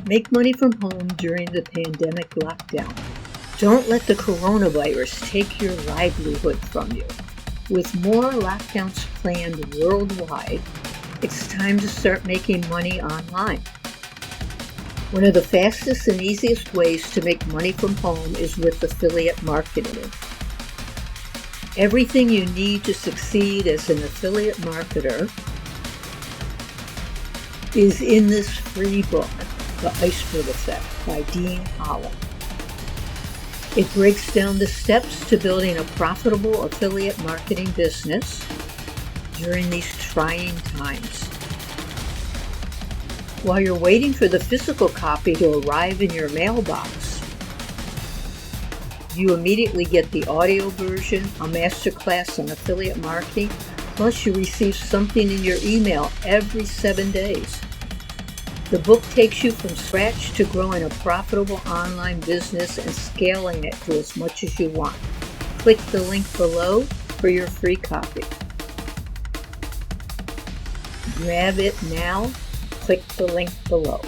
Make money from home during the pandemic lockdown. Don't let the coronavirus take your livelihood from you. With more lockdowns planned worldwide, it's time to start making money online. One of the fastest and easiest ways to make money from home is with affiliate marketing. Everything you need to succeed as an affiliate marketer is in this free book, The Iceberg Effect by Dean Holland. It breaks down the steps to building a profitable affiliate marketing business during these trying times. While you're waiting for the physical copy to arrive in your mailbox, you immediately get the audio version, a masterclass on affiliate marketing, plus you receive something in your email every 7 days. The book takes you from scratch to growing a profitable online business and scaling it to as much as you want. Click the link below for your free copy. Grab it now. Click the link below.